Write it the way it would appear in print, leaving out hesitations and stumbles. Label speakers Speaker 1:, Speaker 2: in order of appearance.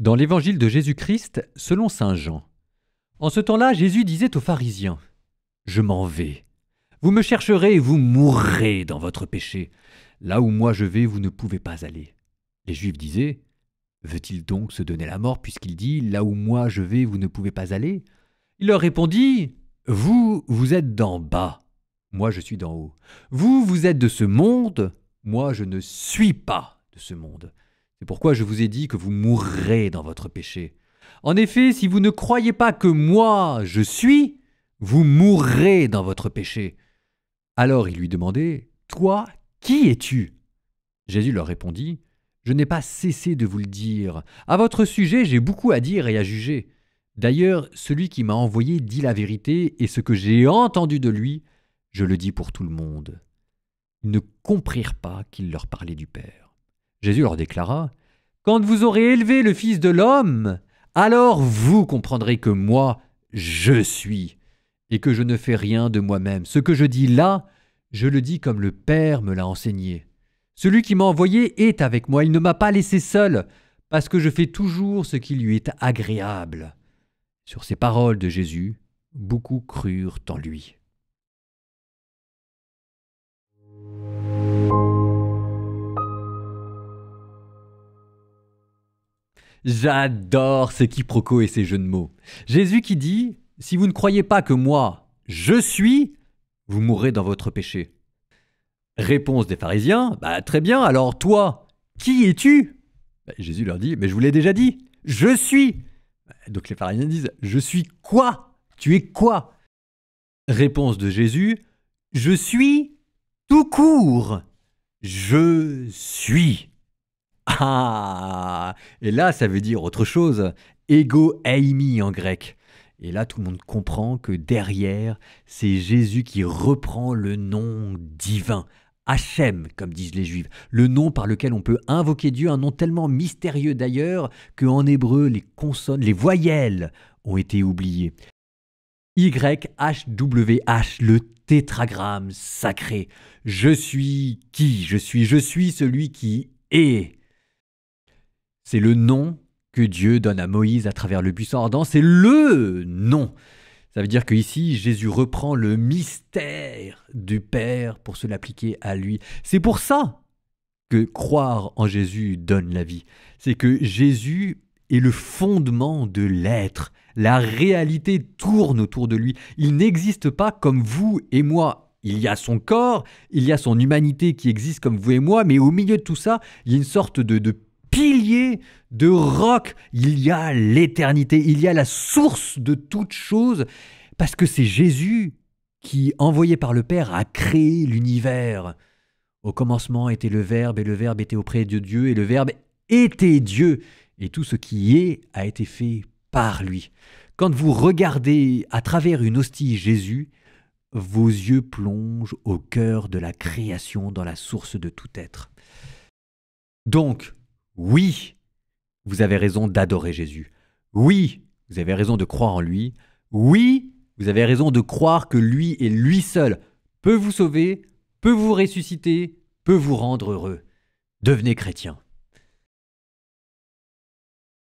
Speaker 1: Dans l'évangile de Jésus-Christ, selon saint Jean. En ce temps-là, Jésus disait aux pharisiens : « Je m'en vais. Vous me chercherez et vous mourrez dans votre péché. Là où moi je vais, vous ne pouvez pas aller. » Les Juifs disaient : « Veut-il donc se donner la mort puisqu'il dit : Là où moi je vais, vous ne pouvez pas aller ?» Il leur répondit : « Vous, vous êtes d'en bas. Moi je suis d'en haut. Vous, vous êtes de ce monde. Moi je ne suis pas de ce monde. C'est pourquoi je vous ai dit que vous mourrez dans votre péché. En effet, si vous ne croyez pas que moi je suis, vous mourrez dans votre péché. » Alors ils lui demandaient : « Toi, qui es-tu » Jésus leur répondit : « Je n'ai pas cessé de vous le dire. À votre sujet, j'ai beaucoup à dire et à juger. D'ailleurs, celui qui m'a envoyé dit la vérité, et ce que j'ai entendu de lui, je le dis pour tout le monde. » Ils ne comprirent pas qu'il leur parlait du Père. Jésus leur déclara : « Quand vous aurez élevé le Fils de l'homme, alors vous comprendrez que moi, je suis, et que je ne fais rien de moi-même. Ce que je dis là, je le dis comme le Père me l'a enseigné. Celui qui m'a envoyé est avec moi, il ne m'a pas laissé seul, parce que je fais toujours ce qui lui est agréable. » Sur ces paroles de Jésus, beaucoup crurent en lui. J'adore ces quiproquos et ces jeux de mots. Jésus qui dit : « Si vous ne croyez pas que moi, je suis, vous mourrez dans votre péché. » Réponse des pharisiens : « Très bien, alors toi, qui es-tu » Jésus leur dit : « Mais je vous l'ai déjà dit, je suis. » Donc les pharisiens disent : « Je suis quoi ? Tu es quoi ?» Réponse de Jésus : « Je suis tout court. Je suis. » Ah ! Et là, ça veut dire autre chose. Ego eimi en grec. Et là, tout le monde comprend que derrière, c'est Jésus qui reprend le nom divin. Hachem, comme disent les Juifs, le nom par lequel on peut invoquer Dieu, un nom tellement mystérieux d'ailleurs qu'en hébreu, les consonnes, les voyelles ont été oubliées. YHWH, le tétragramme sacré. Je suis qui ? Je suis celui qui est. C'est le nom que Dieu donne à Moïse à travers le buisson ardent, c'est le nom. Ça veut dire qu'ici, Jésus reprend le mystère du Père pour se l'appliquer à lui. C'est pour ça que croire en Jésus donne la vie. C'est que Jésus est le fondement de l'être. La réalité tourne autour de lui. Il n'existe pas comme vous et moi. Il y a son corps, il y a son humanité qui existe comme vous et moi, mais au milieu de tout ça, il y a une sorte de pilier, de roc. Il y a l'éternité, il y a la source de toute chose, parce que c'est Jésus qui, envoyé par le Père, a créé l'univers. Au commencement était le Verbe, et le Verbe était auprès de Dieu, et le Verbe était Dieu. Et tout ce qui est a été fait par lui. Quand vous regardez à travers une hostie Jésus, vos yeux plongent au cœur de la création, dans la source de tout être. Donc, oui, vous avez raison d'adorer Jésus. Oui, vous avez raison de croire en lui. Oui, vous avez raison de croire que lui et lui seul peut vous sauver, peut vous ressusciter, peut vous rendre heureux. Devenez chrétien.